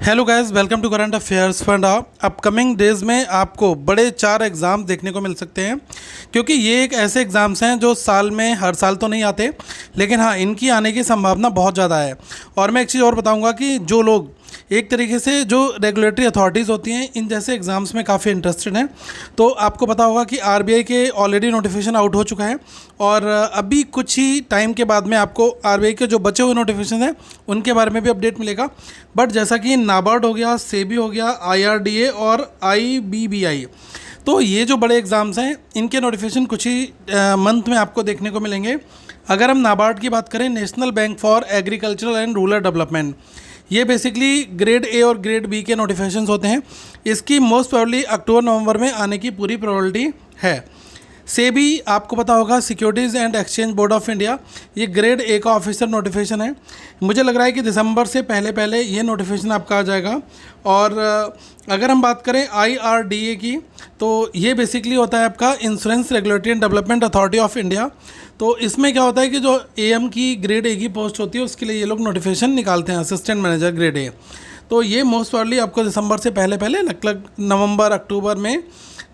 Hello guys, welcome to current affairs funda. Upcoming days में आपको बड़े 4 एग्ज़ाम देखने को मिल सकते हैं, क्योंकि ये एक ऐसे एग्ज़ाम्स हैं जो साल में हर साल तो नहीं आते, लेकिन हाँ, इनकी आने की संभावना बहुत ज़्यादा है। और मैं एक चीज़ और बताऊंगा कि जो लोग एक तरीके से जो रेगुलेटरी अथॉरिटीज़ होती हैं इन जैसे एग्ज़ाम्स में काफ़ी इंटरेस्टेड हैं, तो आपको पता होगा कि आरबीआई के ऑलरेडी नोटिफिकेशन आउट हो चुका है और अभी कुछ ही टाइम के बाद में आपको आरबीआई के जो बचे हुए नोटिफिकेशन हैं उनके बारे में भी अपडेट मिलेगा। बट जैसा कि नाबार्ड हो गया, सेबी हो गया, आईआरडीए और आईबीबीआई, तो ये जो बड़े एग्ज़ाम्स हैं इनके नोटिफिकेशन कुछ ही मंथ में आपको देखने को मिलेंगे। अगर हम नाबार्ड की बात करें, national bank for agricultural and rural development, ये बेसिकली ग्रेड ए और ग्रेड बी के नोटिफिकेशंस होते हैं। इसकी मोस्ट प्रोबेबली अक्टूबर नवंबर में आने की पूरी प्रोबेबिलिटी है। सेबी आपको पता होगा, securities and exchange board of India, ये ग्रेड ए का ऑफिशियल नोटिफिकेशन है। मुझे लग रहा है कि दिसंबर से पहले पहले ये नोटिफिकेशन आपका आ जाएगा। और अगर हम बात करें आईआरडीए की, तो ये बेसिकली होता है आपका insurance regulatory and development authority of India. तो इसमें क्या होता है कि जो एएम की ग्रेड ए की पोस्ट होती है उसके लिए ये लोग नोटिफिकेशन निकालते हैं, असिस्टेंट मैनेजर ग्रेड ए। तो ये मोस्ट प्रोबेबली आपको दिसंबर से पहले पहले लगभग नवंबर अक्टूबर में,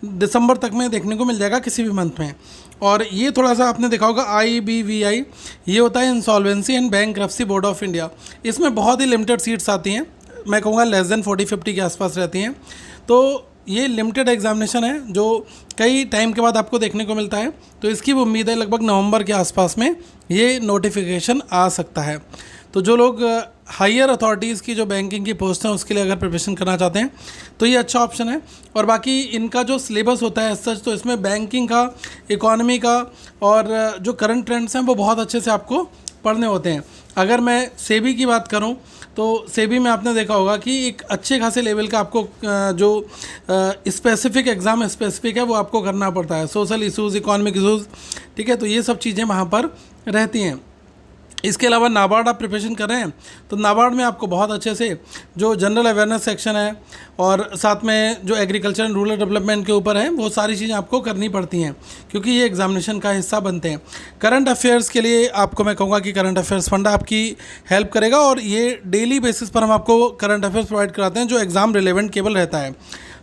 दिसंबर तक में देखने को मिल जाएगा किसी भी मंथ में। और ये थोड़ा सा आपने देखा होगा आईबीवीआई, ये होता है insolvency and bankruptcy board of India. इसमें बहुत ही लिमिटेड सीट्स आती हैं, मैं कहूँगा लेस देन 40-50 के आसपास रहती हैं। तो ये लिमिटेड एग्जामिनेशन है जो कई टाइम के बाद आपको देखने को मिलता है। तो इसकी उम्मीद है लगभग नवंबर के आसपास में ये नोटिफिकेशन आ सकता है। तो जो लोग हायर अथॉरिटीज़ की जो बैंकिंग की पोस्ट हैं उसके लिए अगर प्रिपरेशन करना चाहते हैं तो ये अच्छा ऑप्शन है। और बाकी इनका जो सिलेबस होता है सच, तो इसमें बैंकिंग का, इकोनॉमी का और जो करंट ट्रेंड्स हैं वो बहुत अच्छे से आपको पढ़ने होते हैं। अगर मैं सेबी की बात करूं तो सेबी में आपने देखा होगा कि एक अच्छे खासे लेवल का आपको जो स्पेसिफिक एग्ज़ाम स्पेसिफिक है वो आपको करना पड़ता है, सोशल इशूज़, इकोनॉमिक इशूज़, ठीक है। तो ये सब चीज़ें वहाँ पर रहती हैं। इसके अलावा नाबार्ड आप प्रिपरेशन कर रहे हैं तो नाबार्ड में आपको बहुत अच्छे से जो जनरल अवेयरनेस सेक्शन है और साथ में जो एग्रीकल्चर एंड रूरल डेवलपमेंट के ऊपर है वो सारी चीज़ें आपको करनी पड़ती हैं, क्योंकि ये एग्जामिनेशन का हिस्सा बनते हैं। करंट अफेयर्स के लिए आपको मैं कहूँगा कि करंट अफेयर्स फंडा आपकी हेल्प करेगा और ये डेली बेसिस पर हम आपको करंट अफेयर्स प्रोवाइड कराते हैं जो एग्ज़ाम रिलेवेंट केवल रहता है।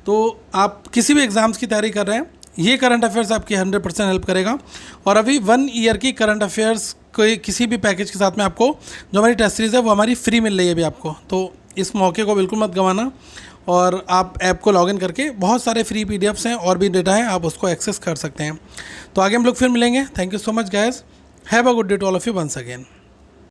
तो आप किसी भी एग्ज़ाम्स की तैयारी कर रहे हैं, ये करंट अफेयर्स आपकी 100% हेल्प करेगा। और अभी 1 ईयर की करंट अफेयर्स कोई किसी भी पैकेज के साथ में आपको जो हमारी टेस्ट सीरीज़ है वो हमारी फ्री मिल रही है अभी आपको। तो इस मौके को बिल्कुल मत गंवाना और आप ऐप को लॉगिन करके बहुत सारे फ्री पीडीएफ्स हैं और भी डेटा है, आप उसको एक्सेस कर सकते हैं। तो आगे हम लोग फिर मिलेंगे। Thank you so much guys, have a good day to all of you once again.